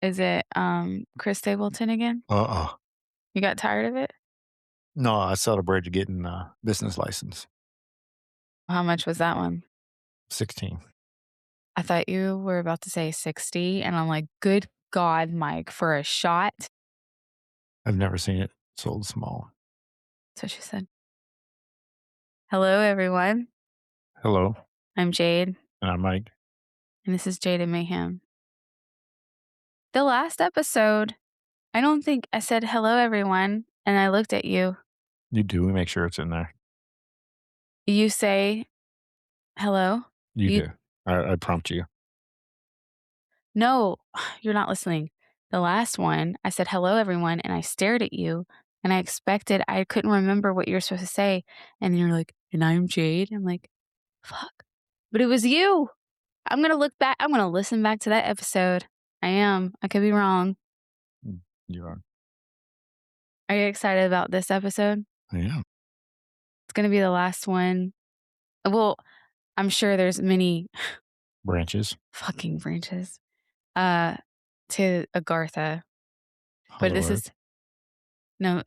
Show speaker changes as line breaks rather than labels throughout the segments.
Is it, Chris Stapleton again?
Uh-uh.
You got tired of it?
No, I celebrated getting a business license.
How much was that one?
16.
I thought you were about to say 60, and I'm like, "Good God, Mike, for a shot?"
I've never seen it sold small.
That's what she said. Hello, everyone.
Hello,
I'm Jade,
and I'm Mike.
and this is Jaded Mayhem. The last episode, I don't think I said, "Hello, everyone," and I looked at you.
You do. We make sure it's in there.
You say, "Hello?"
You
You
do. I prompt you.
No, you're not listening. The last one, I said, "Hello, everyone," and I stared at you, and I couldn't remember what you were supposed to say, and you're like, "And I'm Jade." I'm like, "Fuck." But it was you. I'm gonna listen back to that episode. I am. I could be wrong.
Mm, you are.
Are you excited about this episode?
Yeah.
It's gonna be the last one. Well, I'm sure there's many
Branches.
fucking branches, uh, to Agartha, but
Hollow
this
Earth.
is no.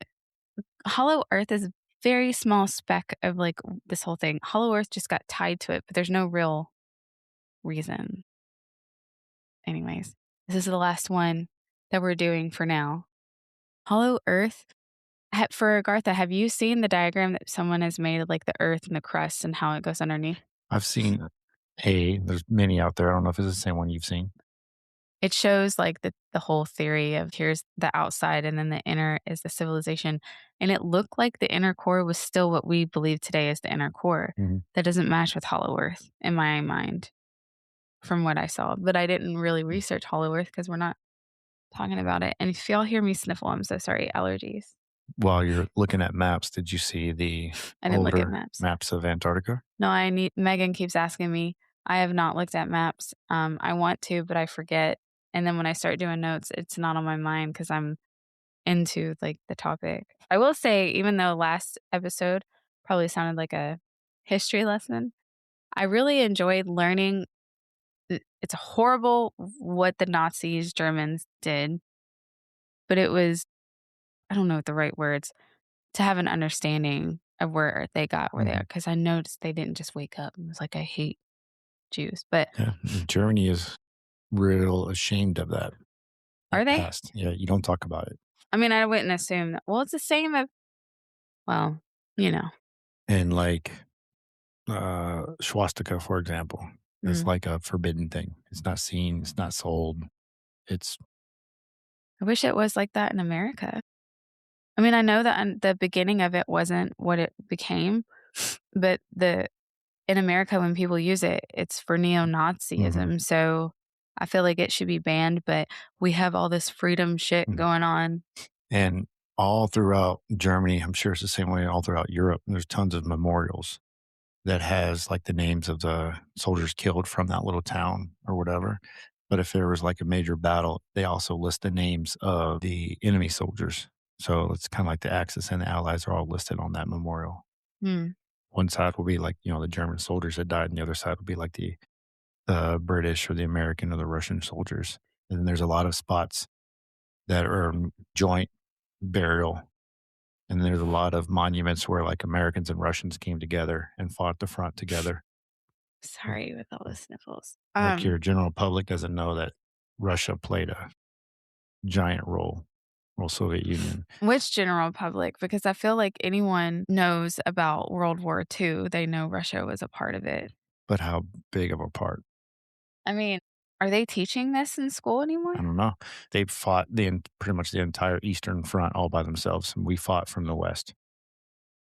Hollow Earth is a very small speck of, like, this whole thing. Hollow Earth just got tied to it, but there's no real reason. Anyways, this is the last one that we're doing for now. Hollow Earth, for Agartha, have you seen the diagram that someone has made of, like, the Earth and the crust and how it goes underneath?
I've seen there's many out there. I don't know if it's the same one you've seen.
It shows, like, the whole theory of here's the outside and then the inner is the civilization, and it looked like the inner core was still what we believe today is the inner core.
Mhm.
That doesn't match with Hollow Earth in my mind from what I saw, but I didn't really research Hollow Earth because 'cause we're not talking about it, and if y'all hear me sniffle, I'm so sorry, allergies.
While you're looking at maps, did you see the
I didn't look at
older
maps.
maps of Antarctica?
No, I need Megan keeps asking me. I have not looked at maps. I want to, but I forget, and then when I start doing notes, it's not on my mind because 'cause I'm into, like, the topic. I will say, even though last episode probably sounded like a history lesson, I really enjoyed learning it's horrible what the Nazis, Germans did, but it was I don't know what the right words to have an understanding of where they got where they are
Mhm.
because I noticed they didn't just wake up and was like, "I hate Jews," but
Yeah. Germany is real ashamed of
are
that
they?
past. Yeah, you don't talk about it.
I mean, I wouldn't assume that well, it's the same of well, you know.
And, like, swastika, for example, is
Mm.
like a forbidden thing. It's not seen, it's not sold. It's
I wish it was like that in America. I mean, I know that the beginning of it wasn't what it became, but the in America, when people use it, it's for
mhm,
neo-Nazism, so I feel like it should be banned, but we have all this freedom shit
mhm.
going on.
And all throughout Germany, I'm sure it's the same way all throughout Europe, there's tons of memorials that has, like, the names of the soldiers killed from that little town or whatever. But if there was, like, a major battle, they also list the names of the enemy soldiers. So it's kinda like the Axis and the Allies are all listed on that memorial.
Hmm.
One side will be, like, the German soldiers that died, and the other side will be, like, the British or the American or the Russian soldiers. And then there's a lot of spots that are joint burial, and there's a lot of monuments where, like, Americans and Russians came together and fought at the front together.
Sorry with all the sniffles.
Like, your general public doesn't know that Russia played a giant role, well, Soviet Union,
Which general public? Because I feel like anyone knows about World War II, they know Russia was a part of it.
but how big of a part?
I mean, are they teaching this in school anymore?
I don't know. They fought pretty much the entire Eastern Front all by themselves, and we fought from the West.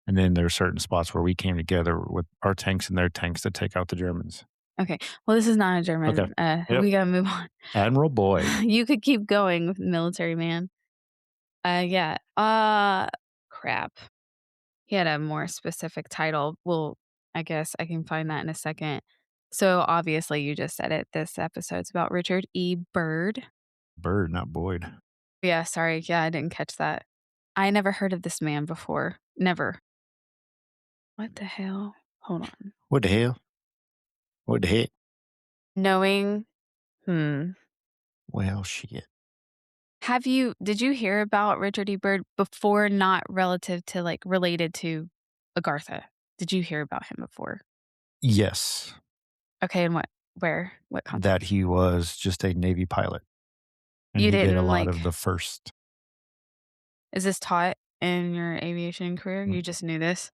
And then there are certain spots where we came together with our tanks and their tanks to take out the Germans.
Okay. Well, this is not a
Okay.
German,
Yep.
we gotta move on.
Admiral Boyd.
You could keep going with military man. Yeah. Crap. He had a more specific title. Well, I guess I can find that in a second. So, obviously, you just said it. This episode's about Richard E. Byrd.
Byrd, not Boyd.
Yeah, sorry. Yeah, I didn't catch that. I never heard of this man before. Never. What the hell? Hold on.
What the hell? What the heck?
Knowing, hmm,
Well, shit.
Did you hear about Richard E. Byrd before, not relative to, like, related to Agartha? Did you hear about him before?
Yes,
Okay, and what
that
context?
he was just a Navy pilot, and
You
he did a
didn't,
lot
like
of the first.
is this taught in your aviation career?
Mm,
You just knew this?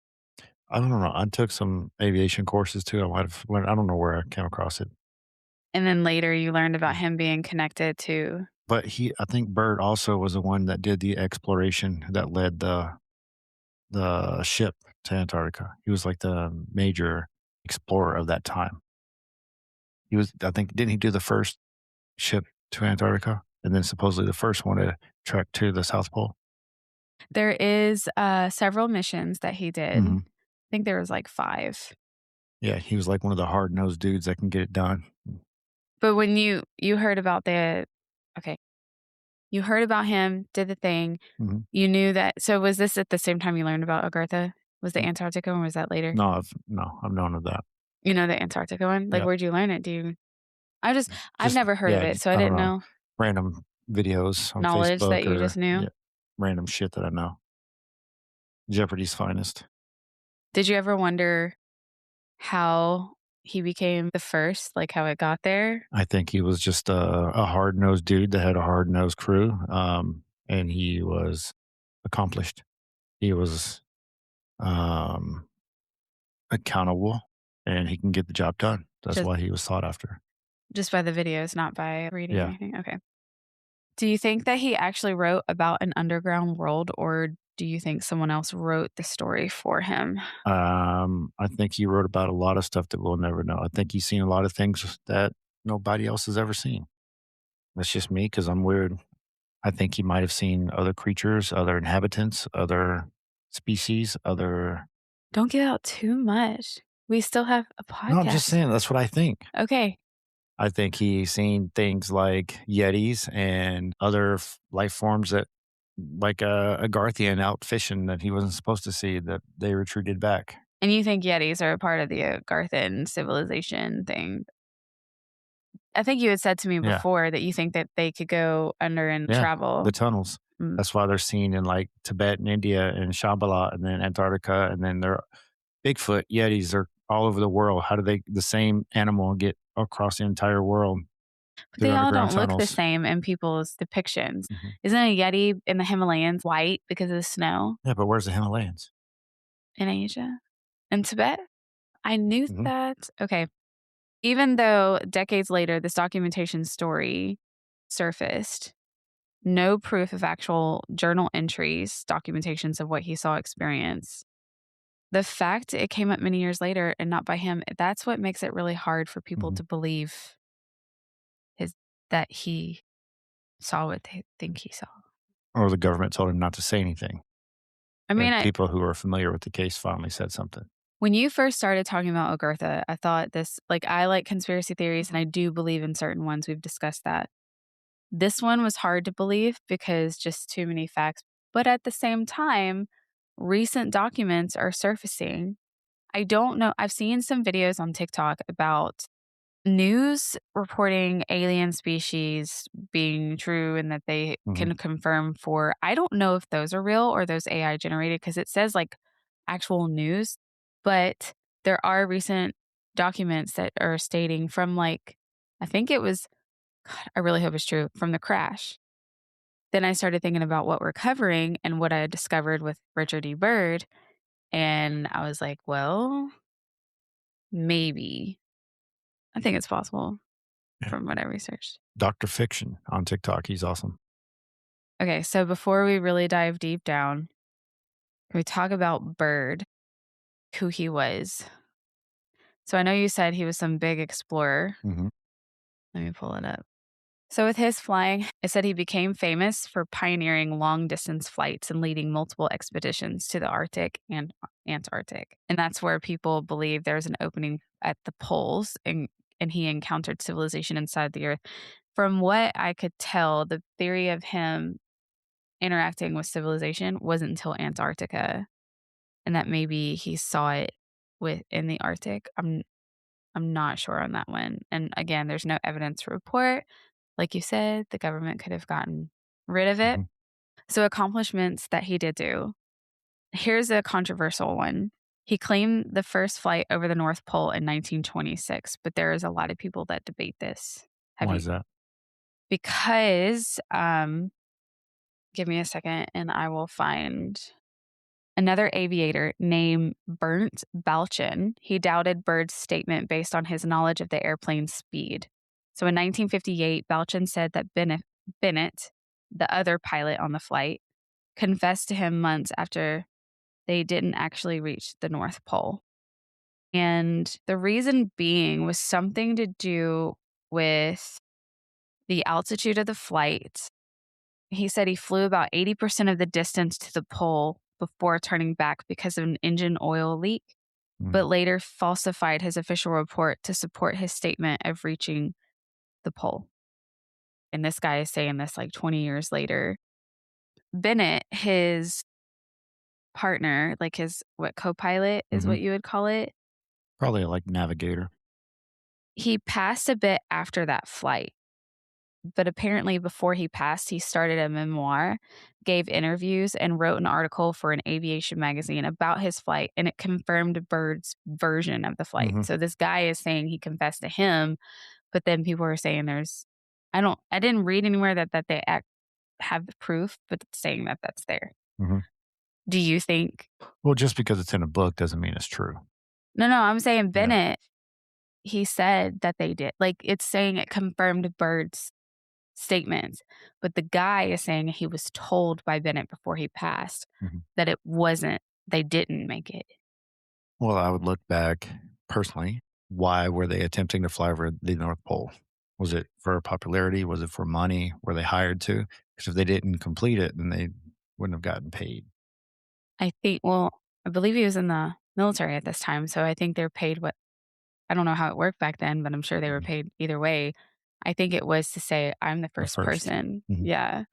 I don't know. I took some aviation courses too. I might have. I don't know where I came across it,
And then later you learned about him being connected to
but I think Byrd also was the one that did the exploration that led the ship to Antarctica. He was like the major explorer of that time. He was, I think, didn't he do the first ship to Antarctica, and then supposedly the first one to trek to the South Pole?
there is, several missions that he did. I
Hmm.
think there was, like, 5.
Yeah, he was like one of the hard nosed dudes that can get it done.
But when you heard about the okay, you heard about him, did the thing,
Hmm.
you knew that so was this at the same time you learned about Agartha? Was the Antarctica one, or was that later?
No, I've known of that.
You know the Antarctica one? Like,
Yep.
where'd you learn it? I've
Just
never heard of
yeah,
it,
just
so I
I don't
didn't
know,
know
random videos on
knowledge that
Facebook
you just
or
knew.
yeah, random shit that I know. Jeopardy's finest.
Did you ever wonder how he became the first, like, how it got there?
I think he was just a hard nosed dude that had a hard nosed crew, and he was accomplished. He was um, accountable, and he can get the job done. That's
Just
why he was sought after.
just by the videos, not by reading
Yeah.
anything? Okay. Do you think that he actually wrote about an underground world, or do you think someone else wrote the story for him?
I think he wrote about a lot of stuff that we'll never know. I think he's seen a lot of things that nobody else has ever seen. That's just me because I'm weird. I think he might have seen other creatures, other inhabitants, other species, other.
Don't give out too much. We still have a
No, I'm just
podcast.
saying that's what I think.
Okay.
I think he's seen things like Yetis and other life forms that, like a Agarthian out fishing that he wasn't supposed to see that they retreated back.
And you think Yetis are a part of the Agarthan civilization thing? I think you had said to me
Yeah.
before that you think that they could go under and
Yeah, the
travel.
tunnels.
Mm.
That's why they're seen in, like, Tibet and India and Shambhala and then Antarctica, and then they're Bigfoot, Yetis are all over the world. How do they the same animal get across the entire world
But
through
they all
underground
don't look the
tunnels?
same in people's depictions.
Mhm.
Isn't a Yeti in the Himalayas white because of the snow
Yeah, but where's the Himalayas?
in Asia? In Tibet? I knew
Mhm,
that. Okay. Even though decades later this documentation story surfaced, no proof of actual journal entries, documentations of what he saw experience. The fact it came up many years later and not by him, that's what makes it really hard for people
mhm.
to believe his that he saw what they think he saw.
Or the government told him not to say anything,
I mean,
and people who are familiar with the case finally said something.
when you first started talking about Agartha, I thought this like I like conspiracy theories and I do believe in certain ones. We've discussed that. This one was hard to believe because just too many facts. But at the same time, recent documents are surfacing. I don't know. I've seen some videos on TikTok about news reporting alien species being true and that they
Mhm,
can confirm for I don't know if those are real or those AI generated because it says like actual news, but there are recent documents that are stating from like I think it was God, I really hope it's true from the crash. Then I started thinking about what we're covering and what I had discovered with Richard E. Byrd. And I was like, well, maybe. I think it's possible
yeah.
from what I researched.
Dr. Fiction on TikTok, he's awesome.
Okay, so before we really dive deep down, can we talk about Byrd, who he was? So I know you said he was some big explorer.
Mhm,
Let me pull it up. So with his flying, it said he became famous for pioneering long distance flights and leading multiple expeditions to the Arctic and Antarctic. And that's where people believe there's an opening at the poles and he encountered civilization inside the earth. From what I could tell, the theory of him interacting with civilization wasn't until Antarctica and that maybe he saw it with in the Arctic. I'm not sure on that one. And again, there's no evidence to report. Like you said, the government could have gotten rid of it.
Mhm.
So accomplishments that he did do. Here's a controversial one. He claimed the first flight over the North Pole in 1926, but there is a lot of people that debate this. Have
Why
you?
is that?
Because give me a second and I will find another aviator named Burnt Balchin. He doubted Byrd's statement based on his knowledge of the airplane's speed. So in 1958, Balchin said that Bennett, the other pilot on the flight, confessed to him months after they didn't actually reach the North Pole. And the reason being was something to do with the altitude of the flight. He said he flew about 80% of the distance to the pole before turning back because of an engine oil leak,
Mm.
but later falsified his official report to support his statement of reaching the pole. And this guy is saying this like 20 years later. Bennett, his partner, like his co-pilot is
Mhm.
what you would call it,
Probably like navigator.
he passed a bit after that flight. But apparently, before he passed, he started a memoir, gave interviews, and wrote an article for an aviation magazine about his flight, and it confirmed Byrd's version of the flight.
Mhm.
So this guy is saying he confessed to him, but then people are saying I didn't read anywhere that they have the proof, but it's saying that that's there.
Mhm.
Do you think?
Well, just because it's in a book doesn't mean it's true.
No, I'm saying
Yeah.
Bennett. He said that they did. Like it's saying it confirmed Byrd's statements, but the guy is saying he was told by Bennett before he passed
Mhm.
that it wasn't, they didn't make it.
Well, I would look back personally. Why were they attempting to fly over the North Pole? Was it for popularity? Was it for money? Were they hired to? Because if they didn't complete it, then they wouldn't have gotten paid.
I believe he was in the military at this time, so I think they're paid what, I don't know how it worked back then, but I'm sure they were
Mhm.
paid either way. I think it was to say, I'm the
The
first
first.
person.
Mhm.
Yeah,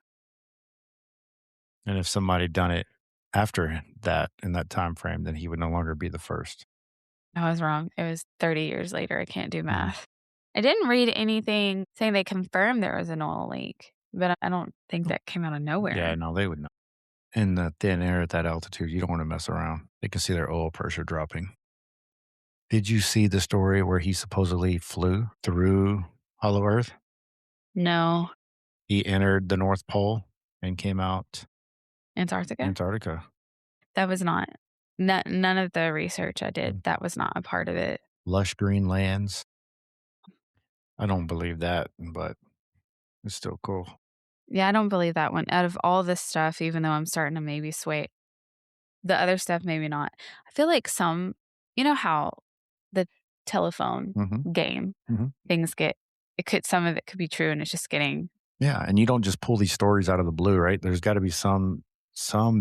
And if somebody done it after that in that time frame, then he would no longer be the first.
I was wrong. It was 30 years later. I can't do
Mhm.
math. I didn't read anything saying they confirmed there was an oil leak, but I don't think that came out of
Yeah,
nowhere.
no, they would know. In the thin air at that altitude, you don't want to mess around. They can see their oil pressure dropping. Did you see the story where he supposedly flew through Hollow Earth?
No,
He entered the North Pole and came out
Antarctica?
Antarctica.
That was not none of the research I did,
Mm.
that was not a part of it.
Lush green lands. I don't believe that, but it's still cool.
Yeah, I don't believe that one. Out of all this stuff, even though I'm starting to maybe sway the other stuff, maybe not. I feel like you know how the telephone
Mhm,
game,
mhm.
things get some of it could be true and it's just getting
Yeah, and you don't just pull these stories out of the blue, right? There's gotta be some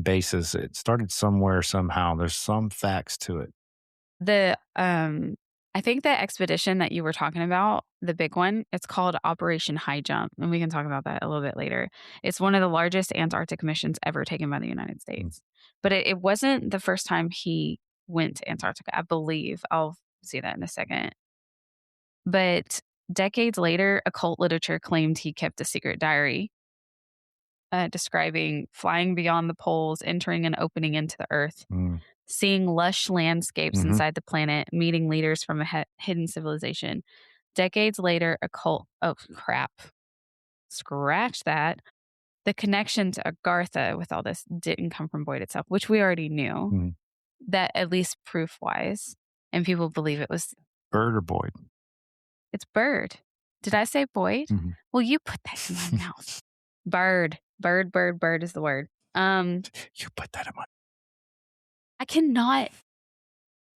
basis. It started somewhere, somehow. There's some facts to it.
the, I think the expedition that you were talking about, the big one, it's called Operation High Jump, and we can talk about that a little bit later. It's one of the largest Antarctic missions ever taken by the United
Mm,
States. But it wasn't the first time he went to Antarctica, I believe. I'll see that in a second. But decades later, occult literature claimed he kept a secret diary describing flying beyond the poles, entering an opening into the earth,
mm,
seeing lush landscapes
mhm,
inside the planet, meeting leaders from a hidden civilization. Decades later, oh crap, scratch that. The connection to Agartha with all this didn't come from Boyd itself, which we already knew,
mhm.
that at least proof wise. And people believe
Bird or Boyd?
it's Byrd. Did I say Boyd?
Mhm.
Well, you put that in my mouth. Byrd. Bird is the word.
You put that in my
I cannot,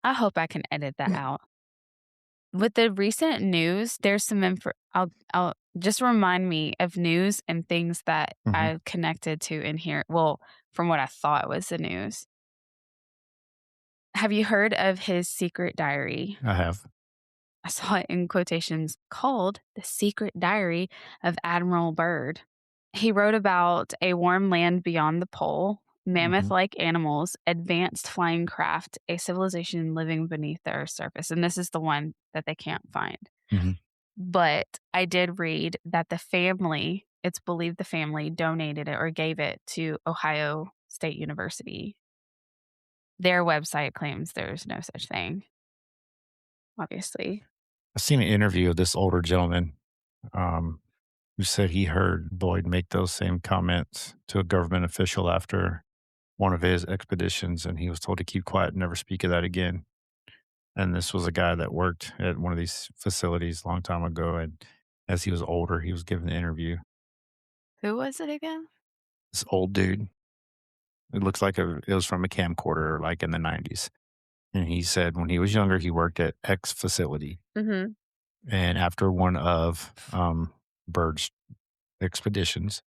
I hope I can edit that out. With the recent news, there's some I'll just remind me of news and things that
Mhm.
I connected to in here. Well, from what I thought was the news. Have you heard of his secret diary?
I have.
I saw it in quotations called The Secret Diary of Admiral Byrd. He wrote about a warm land beyond the pole, mammoth
Mhm,
like animals, advanced flying craft, a civilization living beneath the Earth's surface. And this is the one that they can't find.
mhm.
But I did read that the family It's believed the family donated it or gave it to Ohio State University. Their website claims there's no such thing, obviously.
I seen an interview of this older gentleman um, who said he heard Boyd make those same comments to a government official after one of his expeditions, and he was told to keep quiet and never speak of that again. And this was a guy that worked at one of these facilities a long time ago, and as he was older, he was given the interview.
Who was it again?
This old dude, it looks like it was from a camcorder, like in the 90s. And he said when he was younger, he worked at X facility.
Mhm.
And after one of Byrd's expeditions,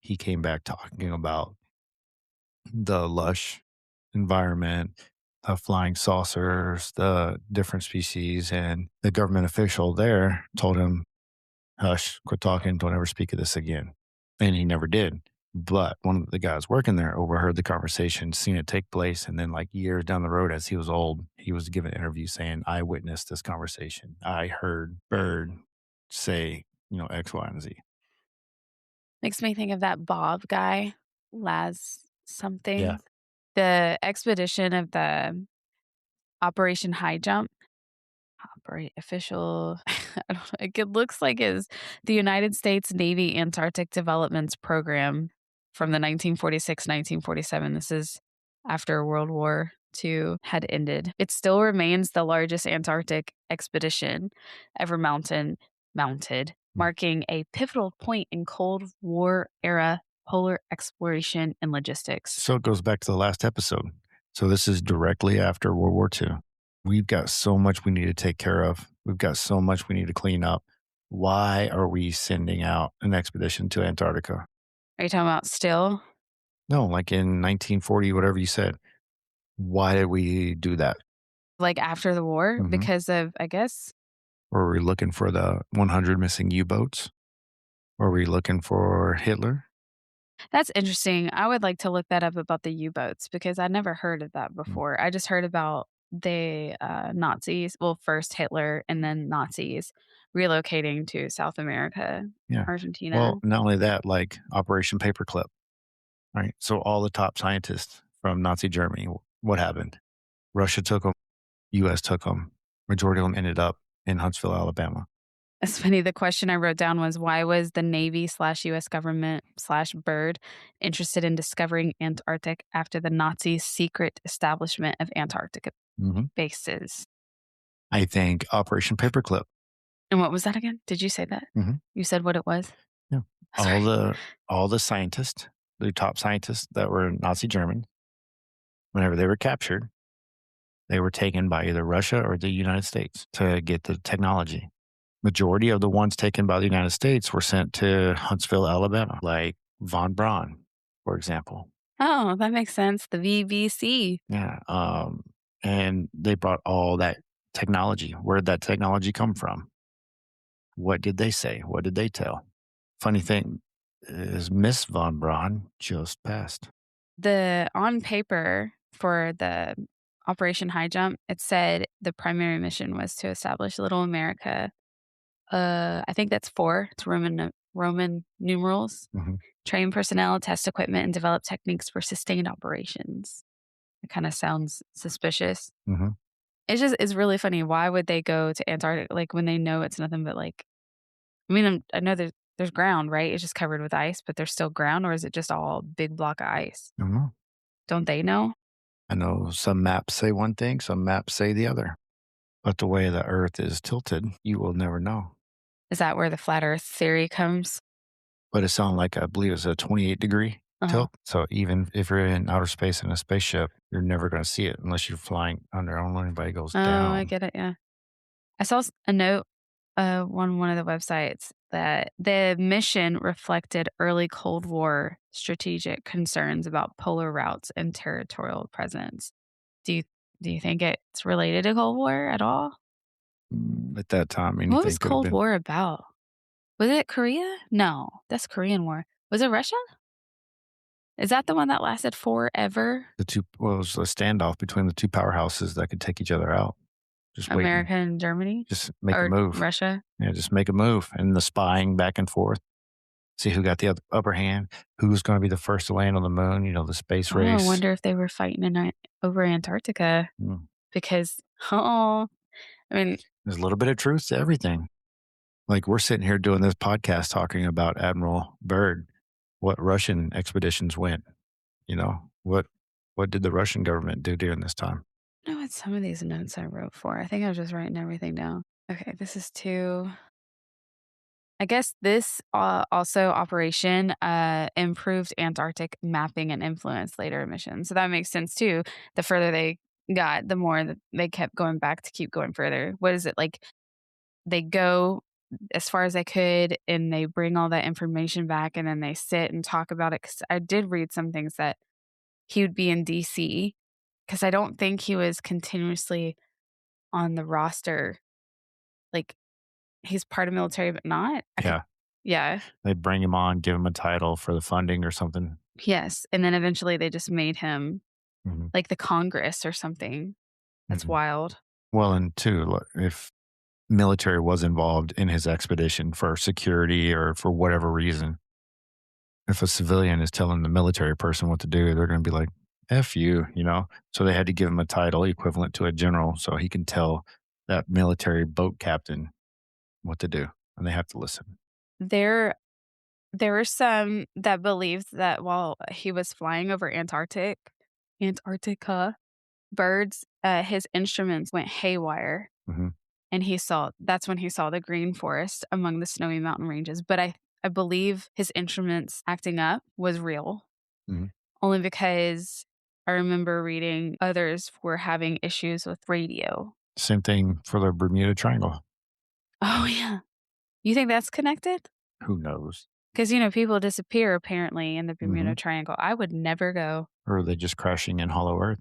he came back talking about the lush environment, the flying saucers, the different species. And the government official there told him, hush, quit talking, don't ever speak of this again. And he never did. But one of the guys working there overheard the conversation, seen it take place. And then, like years down the road, as he was old, he was given an interview saying, I witnessed this conversation. I heard Byrd say, X, Y, and Z.
Makes me think of that Bob guy, Laz
Yeah.
something. The expedition of the Operation High Jump. Operate official. I don't know. It looks like is the United States Navy Antarctic Developments Program from the 1946-1947. This is after World War II had ended. It still remains the largest Antarctic expedition ever mounted, marking a pivotal point in Cold War era polar exploration and logistics.
So it goes back to the last episode. So this is directly after World War II. We've got so much we need to take care of. We've got so much we need to clean up. Why are we sending out an expedition to Antarctica?
Are you talking about still?
No, like in 1940, whatever you said. Why did we do that?
Like after the war?
Mhm.
Because of, I guess,
Were we looking for the 100 missing U-boats? Were we looking for Hitler?
that's interesting. I would like to look that up about the U-boats because I never heard of that
Mm,
before. I just heard about the Nazis, well, first Hitler and then Nazis relocating to South America,
yeah.
Argentina.
Well, not only that, like Operation Paperclip, right? So all the top scientists from Nazi Germany, what happened? Russia took them, US took them. Majority of them ended up in Huntsville, Alabama.
It's funny. The question I wrote down was why was the Navy/US government/Byrd interested in discovering Antarctic after the Nazis' secret establishment of Antarctica
Mhm.
bases?
I think Operation Paperclip.
And what was that again? Did you say that?
Mhm.
You said what it was?
Yeah. All
Sorry.
the all the scientists, the top scientists that were Nazi German, whenever they were captured, they were taken by either Russia or the United States to get the technology. Majority of the ones taken by the United States were sent to Huntsville, Alabama, like von Braun, for example.
Oh, that makes sense. The VBC.
Yeah. And they brought all that technology. Where did that technology come from? What did they say? What did they tell? Funny thing is, Miss von Braun just passed.
The on paper for the Operation High Jump, it said the primary mission was to establish Little America. I think that's 4. It's Roman numerals.
Mhm.
Train personnel, test equipment, and develop techniques for sustained operations. It kind of sounds suspicious.
Mhm.
It's really funny. Why would they go to Antarctica like when they know it's nothing but like I mean, I know there's ground, right? It's just covered with ice, but there's still ground, or is it just all big block of ice?
I don't know.
Don't they know?
I know some maps say one thing, some maps say the other. But the way the Earth is tilted, you will never know.
Is that where the flat Earth theory comes?
But it's on like I believe it's a 28-degree
Uh-huh.
tilt. So even if you're in outer space in a spaceship, you're never going to see it unless you're flying under. I don't know anybody goes
Oh, I
down.
get it. Yeah, I saw a note on one of the websites that the mission reflected early Cold War strategic concerns about polar routes and territorial presence. Do you do you think it's related to Cold War at all?
At that time,
What was
anything could have
Cold
been.
War about? Was it Korea? No, that's Korean War. Was it Russia? Is that the one that lasted forever?
Well, it was a standoff between the two powerhouses that could take each other out. Just waiting,
America and Germany
just make a
or
move.
Russia?
Yeah, just make a move, and the spying back and forth. see who got the upper hand, who's going to be the first to land on the moon, the space
Oh, I
race.
wonder if they were fighting over Antarctica
Mm.
because, oh, I mean,
There's a little bit of truth to everything. Like we're sitting here doing this podcast talking about Admiral Byrd, what Russian expeditions went, what did the Russian government do during this time?
I know what some of these notes I wrote for. I think I was just writing everything down. Okay, this is two. I guess this also operation improved Antarctic mapping and influenced later missions. So that makes sense too. The further they got, the more that they kept going back to keep going further. What is it like? They go as far as they could and they bring all that information back and then they sit and talk about it. Cause I did read some things that he would be in DC because I don't think he was continuously on the roster. Like he's part of military, but not.
Yeah.
Yeah.
They bring him on, give him a title for the funding or something.
Yes, and then eventually they just made him
Mhm,
like the Congress or something. That's
mhm.
wild.
Well, and two, if military was involved in his expedition for security or for whatever reason, if a civilian is telling the military person what to do, they're going to be like, F you. So they had to give him a title equivalent to a general so he can tell that military boat captain what to do. And they have to listen.
There there were some that believed that while he was flying over Antarctica, birds, his instruments went haywire,
Hmm.
and that's when he saw the green forest among the snowy mountain ranges, but I believe his instruments acting up was real,
Hmm.
only because I remember reading others were having issues with radio.
Same thing for the Bermuda Triangle.
Oh, yeah. You think that's connected?
Who knows?
Because people disappear apparently in the
Hmm.
Bermuda Triangle. I would never go.
Or are they just crashing in Hollow Earth?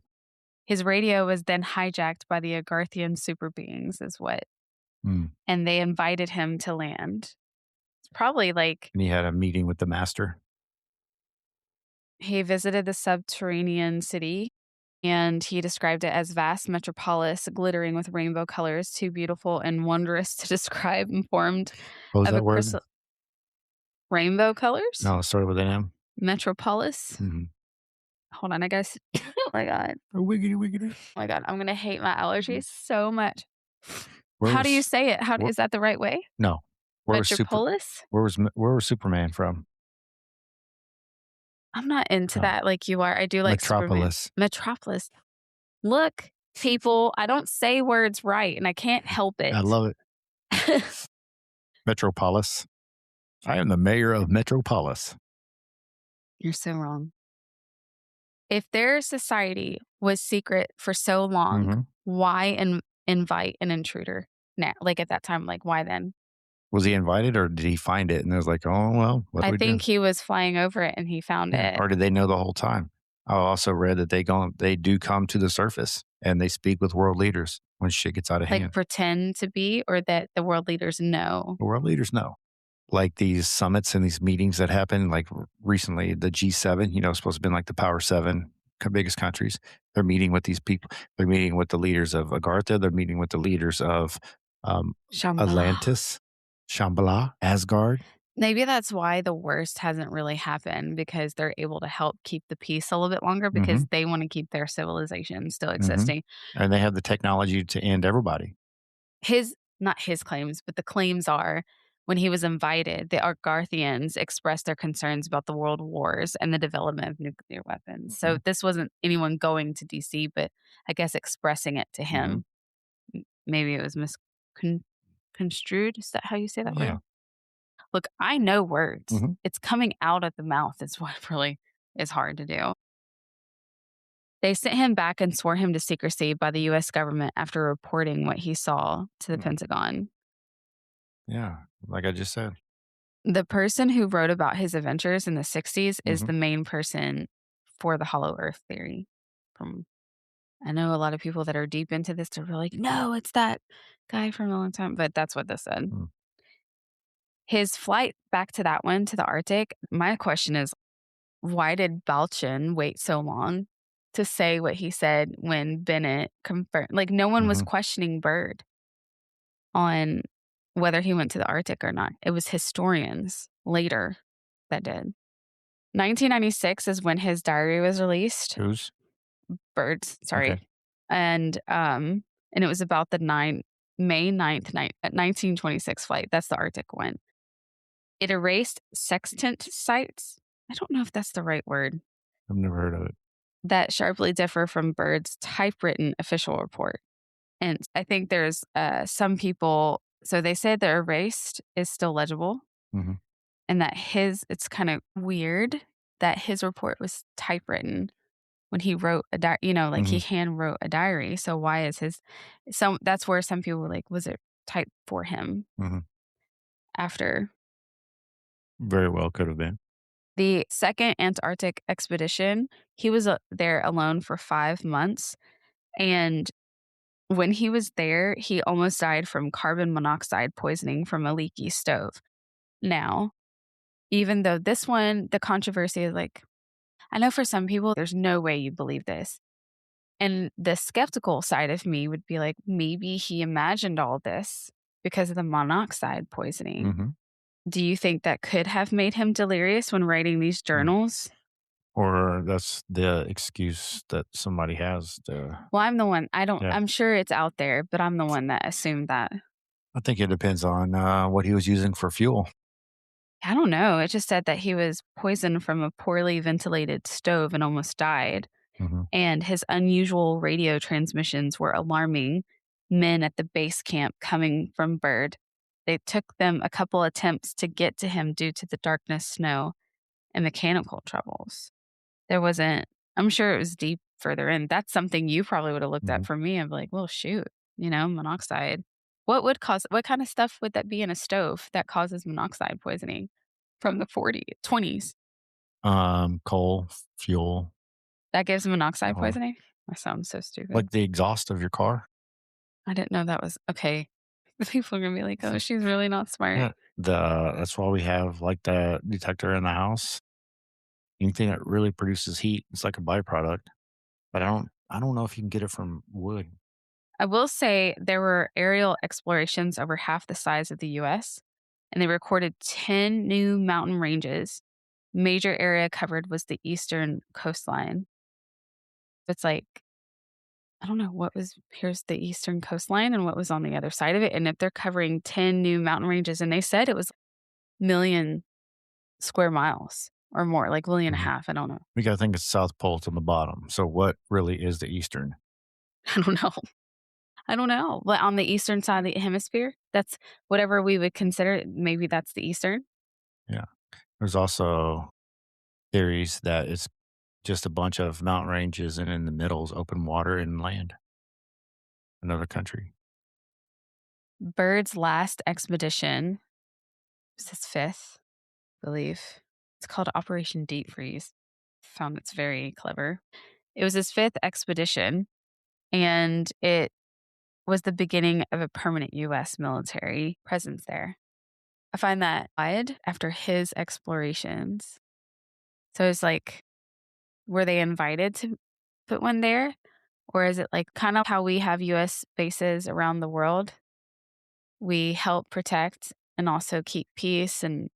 His radio was then hijacked by the Agarthian super beings, is what,
Mm.
and they invited him to land. It's probably like
And he had a meeting with the master.
he visited the subterranean city and he described it as vast metropolis glittering with rainbow colors, too beautiful and wondrous to describe, and formed
What was
of a
that word?
crystal rainbow colors?
No, it started with an M.
Metropolis?
Mhm.
Hold on, I guess. Oh my god.
Oh, wiggity, wiggity.
Oh my god, I'm gonna hate my allergies so much.
Where
How do you
was
say it? How
where
is that the right way?
no.
Metropolis?
Where was Superman from?
I'm not into
Oh,
that like you are. I do like Superman.
Metropolis.
Metropolis. Look, people, I don't say words right and I can't help
I
it.
love it. Metropolis. I am the mayor of Metropolis.
You're so wrong. If their society was secret for so long,
Mhm.
why invite an intruder now? Like at that time, like why then?
Was he invited or did he find it and it was like, "Oh, well, what do
I
we do?"
think he was flying over it and he found
Yeah,
it.
or did they know the whole time? I also read that they do come to the surface and they speak with world leaders when shit gets out of
Like
hand.
pretend to be, or that the world leaders know.
The world leaders know. Like these summits and these meetings that happen, like recently, the G7, supposed to have been like the Power Seven biggest countries. They're meeting with these people. They're meeting with the leaders of Agartha. They're meeting with the leaders of um,
Shambhala.
Atlantis, Shambhala, Asgard.
Maybe that's why the worst hasn't really happened, because they're able to help keep the peace a little bit longer
Hmm.
because they want to keep their civilization still
Hmm.
existing.
And they have the technology to end everybody.
Not his claims, but the claims are when he was invited, the Argarthians expressed their concerns about the world wars and the development of nuclear weapons. So
Hmm.
this wasn't anyone going to DC, but I guess expressing it to
Hmm.
him. Maybe it was misconstrued. Is that how you say that
Yeah.
word? Look, I know words.
Hmm.
It's coming out of the mouth is what really is hard to do. They sent him back and swore him to secrecy by the US government after reporting what he saw to the Pentagon.
Yeah. Like I just said.
The person who wrote about his adventures in the 60s is
Hmm.
the main person for the Hollow Earth theory. From I know a lot of people that are deep into this, they're like, no, it's that guy from a long time, but that's what this said. His flight back to that one, to the Arctic, my question is, why did Balchin wait so long to say what he said when Bennett confirmed? Like, no one was
Hmm.
questioning Byrd on whether he went to the Arctic or not. It was historians later. that did. 1996 is when his diary was released.
Who's?
Byrd's,
Okay.
sorry. And it was about the May 9th, 1926 flight. That's the Arctic one. It erased sextant sites. I don't know if that's the right word.
I've never heard of it.
That sharply differ from Byrd's typewritten official report. And I think there's some people, so they say the erased is still legible
Mhm.
and that it's kind of weird that his report was typewritten when he wrote a diary, like he
Mhm.
hand wrote a diary. So why is that's where some people were like, was it typed for him
Mhm.
after
Very well could have been.
the second Antarctic expedition? He was there alone for 5 months. And when he was there, he almost died from carbon monoxide poisoning from a leaky stove. Now, even though this one, the controversy is like, I know for some people, there's no way you believe this. And the skeptical side of me would be like, maybe he imagined all this because of the monoxide poisoning.
Mhm.
Do you think that could have made him delirious when writing these
Mm.
journals?
Or that's the excuse that somebody has to.
Well, I'm the one,
Yeah.
I'm sure it's out there, but I'm the one that assumed that.
I think it depends on, what he was using for fuel.
I don't know. It just said that he was poisoned from a poorly ventilated stove and almost died.
Mhm.
And his unusual radio transmissions were alarming men at the base camp coming from Byrd. They took them a couple attempts to get to him due to the darkness, snow, and mechanical troubles. There wasn't, I'm sure it was deep further in. That's something you probably would have looked at
Mhm.
for me. I'm like, well, shoot, monoxide. What kind of stuff would that be in a stove that causes monoxide poisoning from the 40s, 20s?
Coal, fuel,
That gives monoxide
or
poisoning? That sounds so stupid.
like the exhaust of your car.
I didn't know that was okay. The people are gonna be like, "Oh, she's really not smart."
Yeah. That's why we have, like, the detector in the house. Anything that really produces heat, it's like a byproduct, but I don't know if you can get it from wood.
I will say there were aerial explorations over half the size of the US, and they recorded 10 new mountain ranges. Major area covered was the eastern coastline. It's like, I don't know here's the eastern coastline and what was on the other side of it. And if they're covering 10 new mountain ranges, and they said it was million square miles or more, like million and a
Mhm.
half. I don't know.
We gotta think it's South Pole to the bottom, so what really is the eastern?
I don't know. I don't know. But on the eastern side of the hemisphere, that's whatever we would consider, maybe that's the eastern.
Yeah. There's also theories that it's just a bunch of mountain ranges, and in the middle is open water and land, another country.
Byrd's last expedition was his fifth, I believe. It's called Operation Deep Freeze. Found it's very clever. It was his fifth expedition, and it was the beginning of a permanent US military presence there. I find that odd after his explorations. So it's like, were they invited to put one there? Or is it like kind of how we have US bases around the world? We help protect and also keep peace, and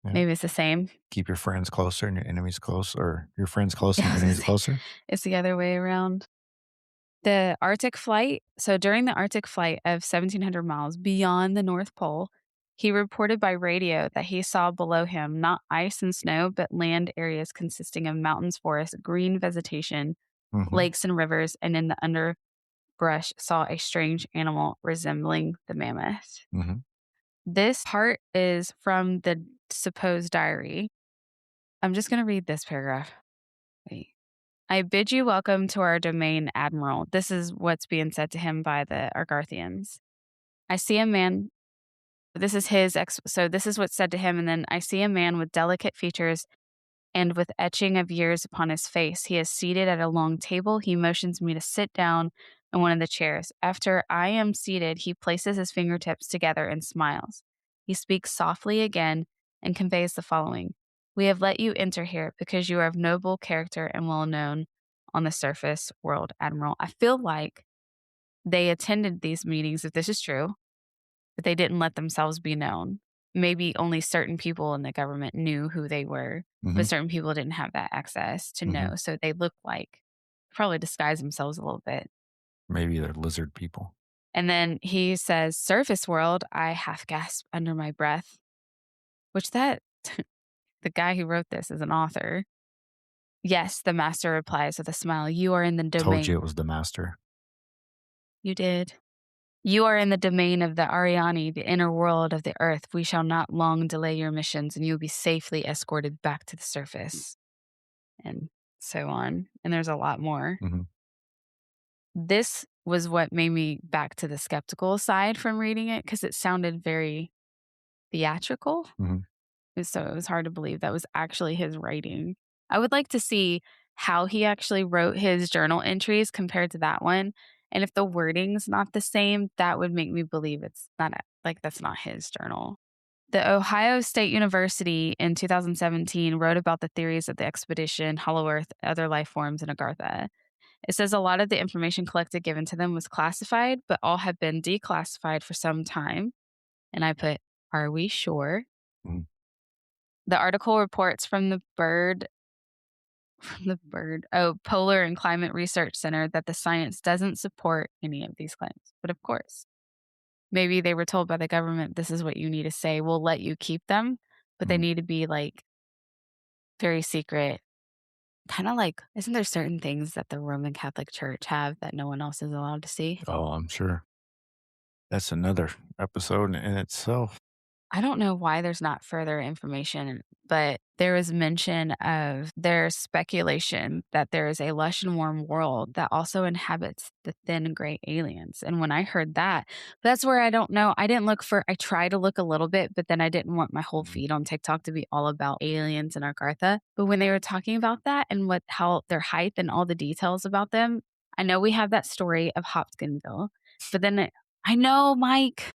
Yeah.
maybe it's the same.
Keep your friends closer and your enemies close, or your friends close
Yeah,
and
I
your
was gonna
enemies
say
closer?
it's the other way around. The Arctic flight, so during the Arctic flight of 1,700 miles beyond the North Pole, he reported by radio that he saw below him not ice and snow, but land areas consisting of mountains, forests, green vegetation,
Mhm.
lakes, and rivers, and in the underbrush saw a strange animal resembling the mammoth.
Mhm.
This part is from the supposed diary. I'm just going to read this paragraph. Wait. I bid you welcome to our domain, Admiral. This is what's being said to him by the Agarthians. I see a man. This is so this is what's said to him. And then I see a man with delicate features and with etching of years upon his face. He is seated at a long table. He motions me to sit down in one of the chairs. After I am seated, he places his fingertips together and smiles. He speaks softly again and conveys the following. We have let you enter here because you are of noble character and well known on the surface world, Admiral. I feel like they attended these meetings, if this is true, but they didn't let themselves be known. maybe only certain people in the government knew who they were,
Hmm.
but certain people didn't have that access to
Hmm.
know. So they look like probably disguise themselves a little bit.
Maybe they're lizard people.
And then he says, surface world, I half gasp under my breath, which that the guy who wrote this is an author. Yes, the master replies with a smile. You are in the
Told
domain.
you it was the master.
You did. You are in the domain of the Ariani, the inner world of the earth. We shall not long delay your missions, and you will be safely escorted back to the surface. And so on. And there's a lot more.
Hmm.
This was what made me back to the skeptical side from reading it because it sounded very theatrical.
Hmm.
So it was hard to believe that was actually his writing. I would like to see how he actually wrote his journal entries compared to that one. And if the wording's not the same, that would make me believe it's not like that's not his journal. The Ohio State University in 2017 wrote about the theories of the expedition, Hollow Earth, other life forms, and Agartha. It says a lot of the information collected given to them was classified, but all have been declassified for some time. And I put, are we sure?
Hmm.
The article reports from the Byrd, Polar and Climate Research Center that the science doesn't support any of these claims. But of course, maybe they were told by the government, this is what you need to say. We'll let you keep them, but they
Hmm.
need to be like very secret. Kind of like, isn't there certain things that the Roman Catholic Church have that no one else is allowed to see?
Oh, I'm sure. That's another episode in itself.
I don't know why there's not further information, but there was mention of there's speculation that there is a lush and warm world that also inhabits the thin gray aliens. And when I heard that, that's where I don't know. I tried to look a little bit, but then I didn't want my whole
Mhm.
feed on TikTok to be all about aliens and Agartha. But when they were talking about that and how their height and all the details about them, I know we have that story of Hopkinsville, but then I know, Mike.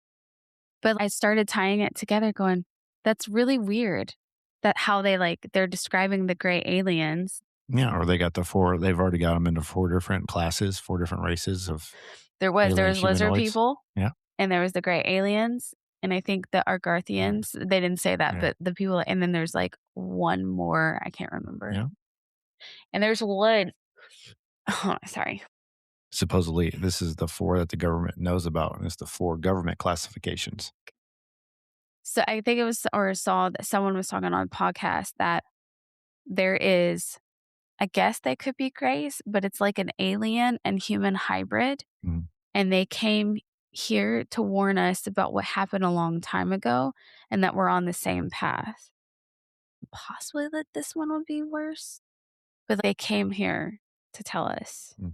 But I started tying it together going, that's really weird that how they're describing the gray aliens.
Yeah, or they've already got them into 4 different classes, 4 different races of
There
alien
was lizard
humanoids.
people
Yeah,
and there was the gray aliens. And I think the
right,
Argarthians, they didn't say that,
yeah,
but the people, and then there's like one more, I can't remember.
yeah.
And there's one, oh, sorry.
Supposedly, this is the 4 that the government knows about, and it's the 4 government classifications.
So I think it was, or saw that someone was talking on a podcast that there is, I guess they could be grays, but it's like an alien and human hybrid.
Mhm,
And they came here to warn us about what happened a long time ago and that we're on the same path. Possibly that this one would be worse, but they came here to tell us.
mm,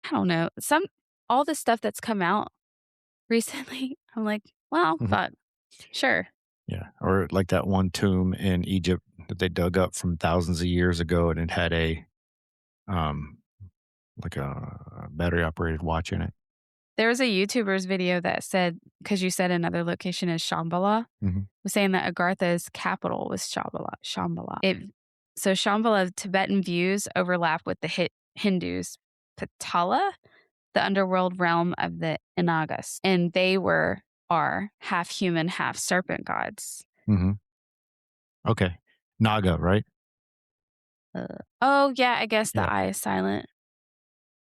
I don't know. All the stuff that's come out recently, I'm like, well,
mhm.
but sure.
Yeah, or like that one tomb in Egypt that they dug up from thousands of years ago, and it had um, like a battery-operated watch in it.
There was a YouTuber's video that said, because you said another location is Shambhala,
Mhm,
was saying that Agartha's capital was Shambhala. So Shambhala Tibetan views overlap with the Hindus. Patala, the underworld realm of the Inagas, and are half human, half serpent gods.
mhm. Okay. Naga, right?
Oh yeah, I guess the
Yeah,
I is silent.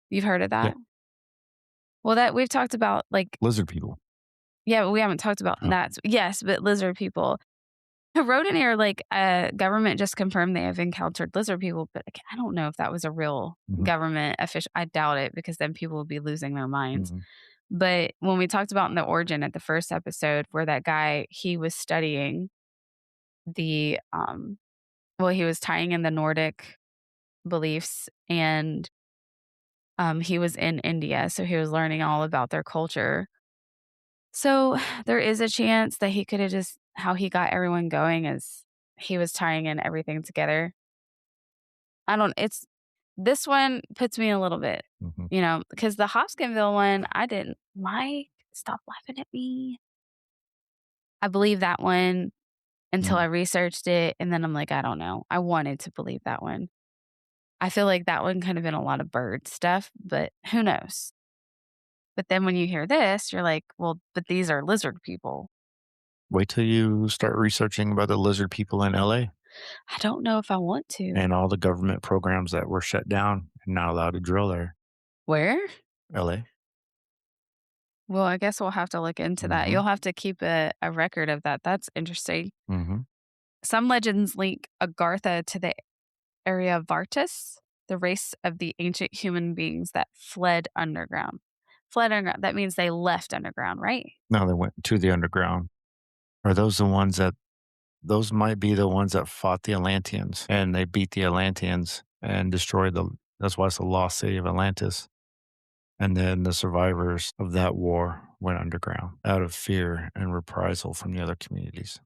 You've heard of
yeah.
that? Well, that we've talked about
Lizard people.
yeah, but we haven't talked about
Oh,
that. Yes, but lizard people. I wrote in here government just confirmed they have encountered lizard people, but I don't know if that was a real
mhm,
government official. I doubt it because then people would be losing their minds.
mhm,
But when we talked about in the origin at the first episode, where that guy he was studying the he was tying in the Nordic beliefs and he was in India, so he was learning all about their culture. So there is a chance that he could have just how he got everyone going as he was tying in everything together. I don't it's this one puts me a little bit,
mhm,
because the Hopkinsville one, I didn't. Mike, stop laughing at me. I believe that one until I
mhm,
researched it, and then I'm like, I don't know. I wanted to believe that one. I feel like that one could have been a lot of bird stuff, but who knows? But then when you hear this, you're like, well, but these are lizard people.
Wait till you start researching about the lizard people in LA
I don't know if I want to.
and all the government programs that were shut down and not allowed to drill there.
Where?
LA.
Well, I guess we'll have to look into that.
Mhm.
You'll have to keep a record of that. That's interesting.
Mhm.
Some legends link Agartha to the area of Vartus, the race of the ancient human beings that fled underground. Fled underground. That means they left underground, right?
No, they went to the underground. Are those the ones that those might be the ones that fought the Atlanteans, and they beat the Atlanteans and destroyed the that's why it's the lost city of Atlantis. And then the survivors of that war went underground out of fear and reprisal from the other communities.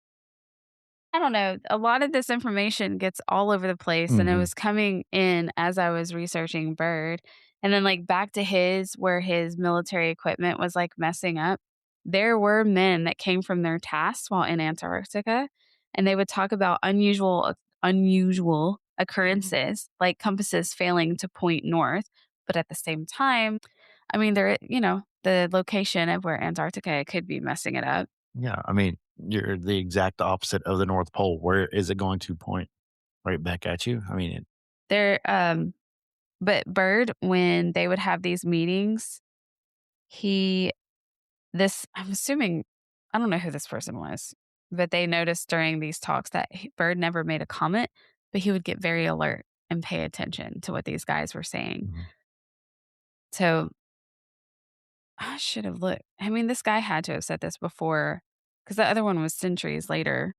I don't know. A lot of this information gets all over the place, and it
Mhm.
was coming in as I was researching Byrd. And then, like, back to his where his military equipment was like messing up. There were men that came from their tasks while in Antarctica, and they would talk about unusual occurrences, like compasses failing to point north. But at the same time, I mean, the location of where Antarctica could be messing it up.
Yeah, I mean, you're the exact opposite of the North Pole. Where is it going to point? Right back at you? I mean, it
There, But Byrd, when they would have these meetings, he this I'm assuming I don't know who this person was, but they noticed during these talks that Byrd never made a comment, but he would get very alert and pay attention to what these guys were saying.
mhm,
So I should have looked. I mean, this guy had to have said this before because the other one was centuries later.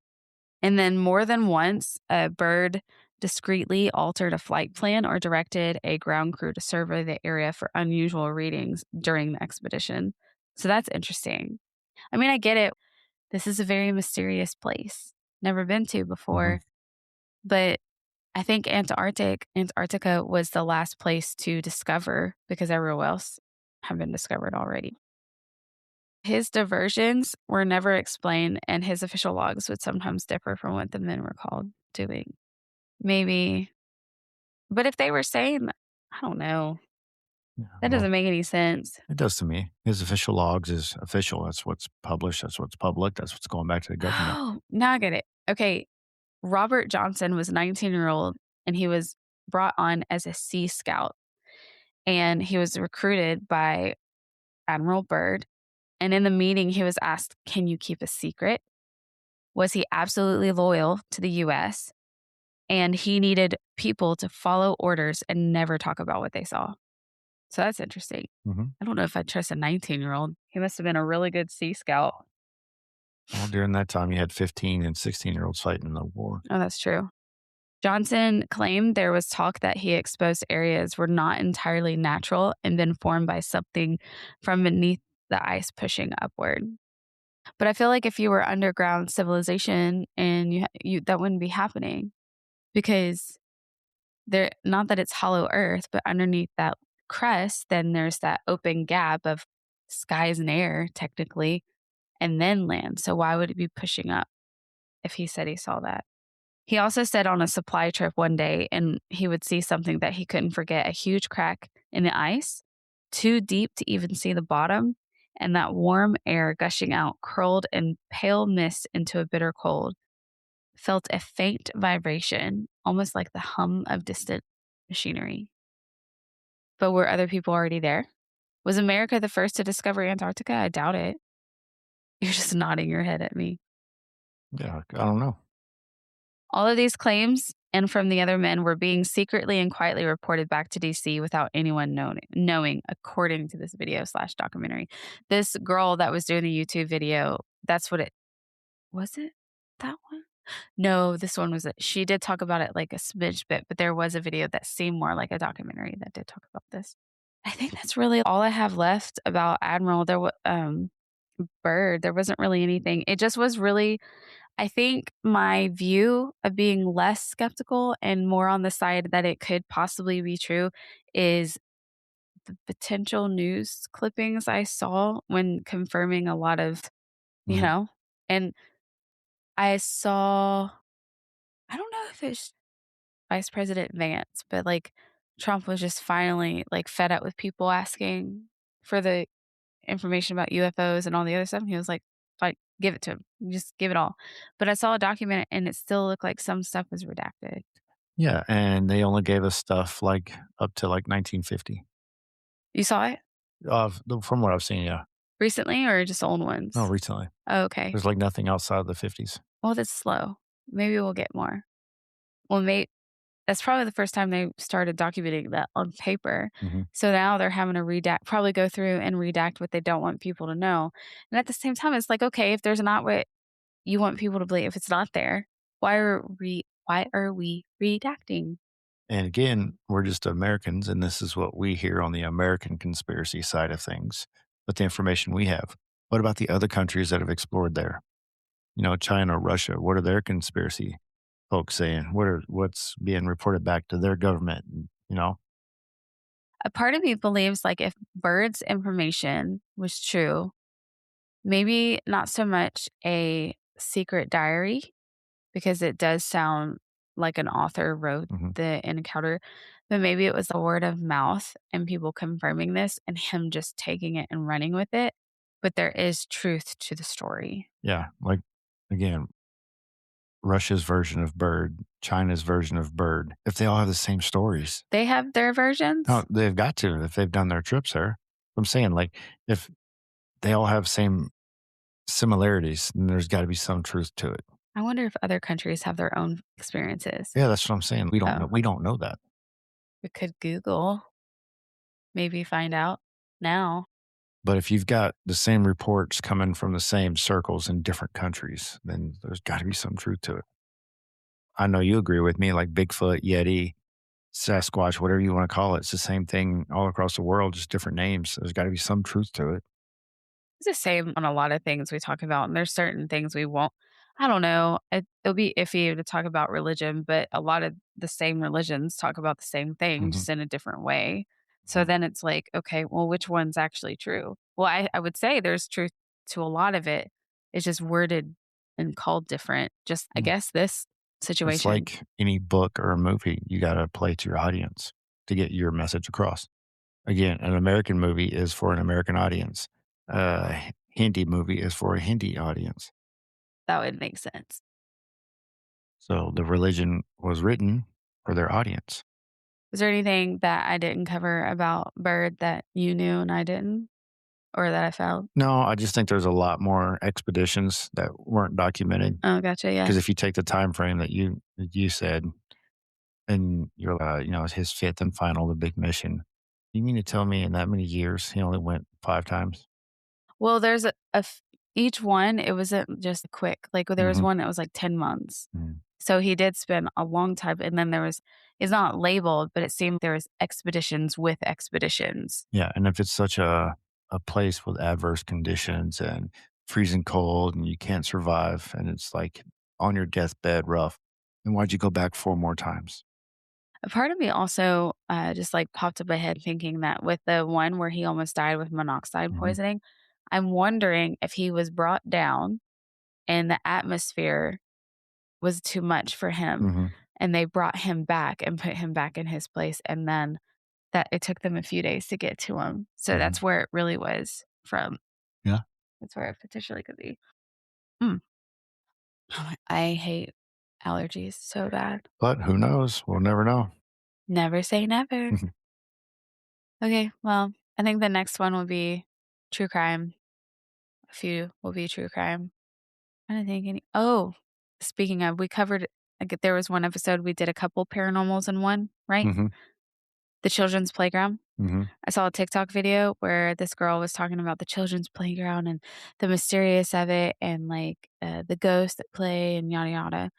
And then more than once, Byrd discreetly altered a flight plan or directed a ground crew to survey the area for unusual readings during the expedition. So that's interesting. I mean, I get it. This is a very mysterious place. Never been to
mhm.
before, but I think Antarctica was the last place to discover because everywhere else had been discovered already. His diversions were never explained, and his official logs would sometimes differ from what the men were called doing. Maybe, but if they were saying, I don't know,
Yeah,
that
well,
doesn't make any sense.
it does to me. His official logs is official. That's what's published. That's what's public. That's what's going back to the government.
Oh, now I get it. Okay, Robert Johnson was a 19-year-old, and he was brought on as a Sea Scout, and he was recruited by Admiral Byrd. And in the meeting, he was asked, "Can you keep a secret?" Was he absolutely loyal to the US? And he needed people to follow orders and never talk about what they saw. So that's interesting.
Mhm.
I don't know if I trust a 19-year-old. He must have been a really good Sea Scout.
Well, during that time, you had 15 and 16-year-olds fighting in the war.
Oh, that's true. Johnson claimed there was talk that he exposed areas were not entirely natural and been formed by something from beneath the ice pushing upward. But I feel like if you were underground civilization and you that wouldn't be happening because there not that it's hollow earth, but underneath that crust, then there's that open gap of skies and air technically, and then land. So why would it be pushing up if he said he saw that? He also said on a supply trip one day, and he would see something that he couldn't forget, a huge crack in the ice, too deep to even see the bottom, and that warm air gushing out curled in pale mist into a bitter cold. Felt a faint vibration, almost like the hum of distant machinery. But were other people already there? Was America the first to discover Antarctica? I doubt it. You're just nodding your head at me.
Yeah, I don't know.
All of these claims and from the other men were being secretly and quietly reported back to DC without anyone knowing, according to this video slash documentary. This girl that was doing the YouTube video, that's what it was it? That one? No, this one was it. She did talk about it like a smidge bit, but there was a video that seemed more like a documentary that did talk about this. I think that's really all I have left about Admiral. Byrd. There wasn't really anything. It just was really, I think my view of being less skeptical and more on the side that it could possibly be true is the potential news clippings I saw when confirming a lot of, you
Mhm.
know, and I saw, I don't know if it's Vice President Vance, but like Trump was just finally like fed up with people asking for the information about UFOs and all the other stuff. And he was like, fine, give it to him. Just give it all. But I saw a document and it still looked like some stuff was redacted.
Yeah, and they only gave us stuff, like, up to, like, 1950.
You saw it
From what I've seen, yeah.
recently or just old
No,
ones?
recently.
Oh, okay.
There's, like, nothing outside of the '50s.
Well, that's slow. Maybe we'll get more. Well, that's probably the first time they started documenting that on paper.
Mhm,
So now they're having to probably go through and redact what they don't want people to know. And at the same time, it's like, okay, if there's not what you want people to believe, if it's not there, why are we redacting?
and again, we're just Americans, and this is what we hear on the American conspiracy side of things, with the information we have. What about the other countries that have explored there? China, Russia, what are their conspiracy folks saying? What's being reported back to their government, you know?
A part of me believes like if Byrd's information was true, maybe not so much a secret diary because it does sound like an author wrote
Mhm.
the encounter, but maybe it was a word of mouth and people confirming this and him just taking it and running with it. But there is truth to the story.
Yeah, like, again, Russia's version of Byrd, China's version of Byrd, if they all have the same stories.
They have their
No,
versions.
they've got to if they've done their trips there. I'm saying, like, if they all have same similarities, then there's gotta be some truth to it.
I wonder if other countries have their own experiences.
Yeah, that's what I'm saying. We don't know
Oh,
we don't know that.
we could Google, maybe find out now.
But if you've got the same reports coming from the same circles in different countries, then there's gotta be some truth to it. I know you agree with me, like Bigfoot, Yeti, Sasquatch, whatever you wanna call it, it's the same thing all across the world, just different names. There's gotta be some truth to it.
It's the same on a lot of things we talk about, and there's certain things we won't. I don't know. It'll be iffy to talk about religion, but a lot of the same religions talk about the same thing,
Mhm,
just in a different way. So
mhm,
then it's like, okay, well, which one's actually true? Well, I would say there's truth to a lot of it. It's just worded and called different. Just, I
mm.
guess, this
It's
situation.
like any book or a movie, you gotta play to your audience to get your message across. Again, an American movie is for an American audience. A Hindi movie is for a Hindi audience.
That would make sense.
So the religion was written for their audience.
Was there anything that I didn't cover about Bird that you knew and I didn't, or that I felt?
No, I just think there's a lot more expeditions that weren't documented.
Oh, gotcha. Yeah.
Because if you take the time frame that you said, and it's his fifth and final, the big mission. You mean to tell me in that many years he only went 5 times?
Well, there's each one, it wasn't just quick. Like, there was
Mhm,
one that was like 10 months.
mhm.
So he did spend a long time, and then it's not labeled, but it seemed there was expeditions with expeditions.
Yeah, and if it's such a place with adverse conditions and freezing cold and you can't survive and it's like on your deathbed rough, then why'd you go back 4 more times?
A part of me also just like popped up my head thinking that with the one where he almost died with monoxide
Mhm,
poisoning, I'm wondering if he was brought down and the atmosphere was too much for him
mhm,
and they brought him back and put him back in his place, and then that it took them a few days to get to him. So
mhm.
that's where it really was from.
Yeah,
That's where it potentially could be. Mm. I hate allergies so bad.
but who knows? We'll never know.
Never say never. Okay, well, I think the next one will be true crime. A few will be true crime. I don't think any. Oh, speaking of, we covered. Like, there was one episode we did a couple paranormals in one, right?
Mhm,
The children's playground.
mhm,
I saw a TikTok video where this girl was talking about the children's playground and the mysterious of it and like the ghosts that play and yada yada.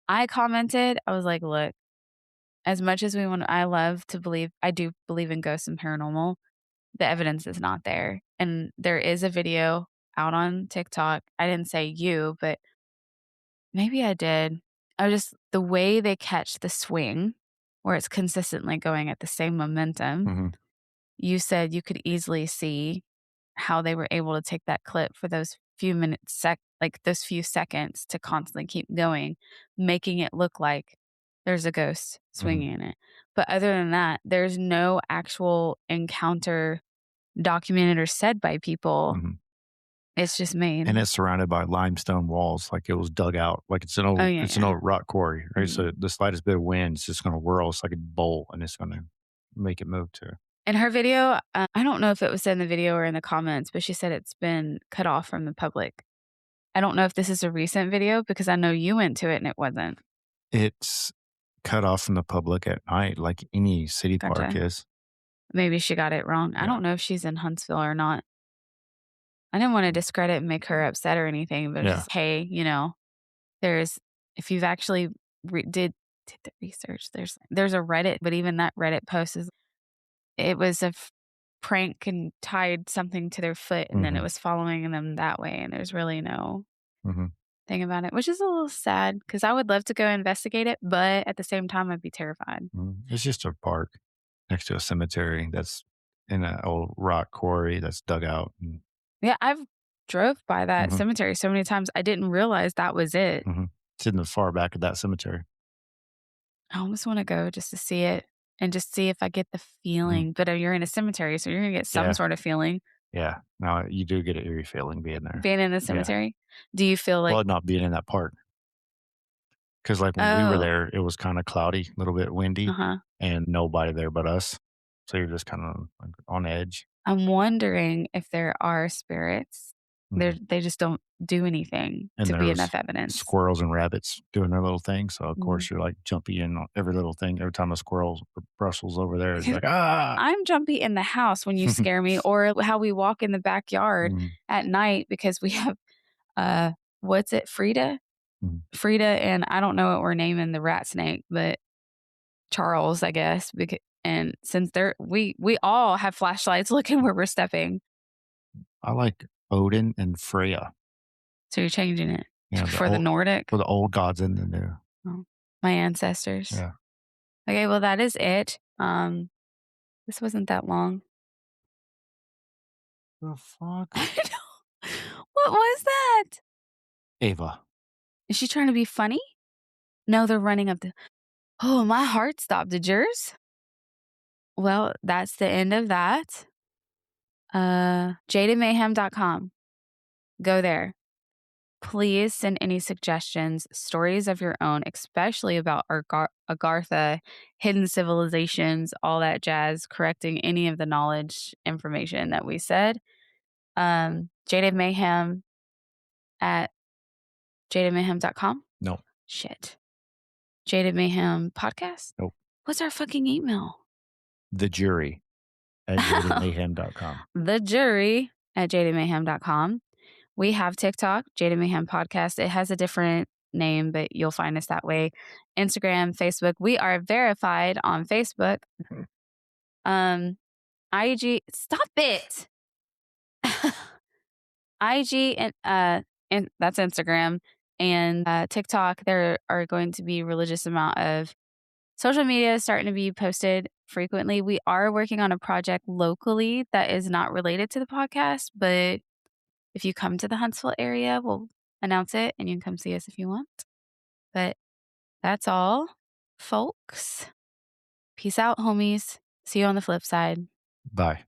I commented, I was like, look, as much as I love to believe, I do believe in ghosts and paranormal, the evidence is not there. And there is a video out on TikTok. I didn't say you, but maybe I did. I was just the way they catch the swing where it's consistently going at the same momentum.
mhm,
You said you could easily see how they were able to take that clip for those few minutes like those few seconds to constantly keep going, making it look like there's a ghost
mhm,
swinging in it. But other than that, there's no actual encounter documented or said by people.
mhm.
It's just made.
and it's surrounded by limestone walls, like it was dug out, like
Oh, yeah,
it's an
yeah.
old rock quarry, right?
Mhm.
So the slightest bit of wind is just gonna whirl. It's like a bowl, and it's gonna make it move too.
In her video, I don't know if it was in the video or in the comments, but she said it's been cut off from the public. I don't know if this is a recent video because I know you went to it and it wasn't.
It's cut off from the public at night, like any city park
Gotcha.
is.
Maybe she got it wrong. I
Yeah.
don't know if she's in Huntsville or not. I didn't wanna discredit and make her upset or anything, but it's
Yeah.
just, hey, there's if you've actually did the research, there's a Reddit, but even that Reddit post is it was a prank and tied something to their foot, and then it
Mhm.
was following them that way, and there's really no
Mhm.
thing about it, which is a little sad because I would love to go investigate it, but at the same time, I'd be terrified.
Mhm. It's just a park next to a cemetery that's in an old rock quarry that's dug out. And
Yeah, I've drove by that
mhm.
cemetery so many times, I didn't realize that was it.
Mhm. It's in the far back of that cemetery.
I almost wanna go just to see it and just see if I get the
Mhm.
feeling, but, you're in a cemetery, so you're gonna get some
Yeah.
sort of feeling
Yeah. No, you do get an eerie feeling being there.
being in the
Yeah.
cemetery. Do you feel like
Well, not being in that park, because like, when we were
oh,
there, it was kinda cloudy, a little bit windy,
uh-huh.
and nobody there but us. So you're just kinda, like, on edge.
I'm wondering if there are spirits.
Mhm.
They just don't do anything
And
to be
there's
enough evidence.
squirrels and rabbits doing their little thing, so, of
Mhm.
course, you're, like, jumpy in on every little thing. Every time a squirrel brustles over there, it's like, "Ah!"
I'm jumpy in the house when you scare me or how we walk in the backyard
Mhm.
at night because we have, uh, what's it, Frida?
Mhm.
Frida and I don't know what we're naming the rat snake, but Charles, I guess, and since we all have flashlights looking where we're stepping,
I like Odin and Freya.
so you're changing it
Yeah,
for the Nordic?
for the old gods and the new.
Oh, my ancestors.
Yeah.
Okay, well, that is it. This wasn't that long.
The fuck?
I know. What was that?
Ava.
Is she trying to be funny? No, they're running up the oh, my heart stopped. Did yours? Well, that's the end of that. Jadedmayhem.com. Go there. Please send any suggestions, stories of your own, especially about Agartha, hidden civilizations, all that jazz, correcting any of the knowledge information that we said. Jaded Mayhem at jadedmayhem.com.
No.
Shit. Jaded Mayhem podcast?
Nope.
What's our fucking email?
The jury at jadedmayhem.com.
The jury at jadedmayhem.com. We have TikTok, Jaded Mayhem Podcast. It has a different name, but you'll find us that way. Instagram, Facebook. We are verified on Facebook. Um, IG. Stop it. IG and that's Instagram and TikTok. There are going to be a religious amount of social media starting to be posted frequently. We are working on a project locally that is not related to the podcast, but if you come to the Huntsville area, we'll announce it and you can come see us if you want. But that's all, folks. Peace out, homies. See you on the flip side.
Bye.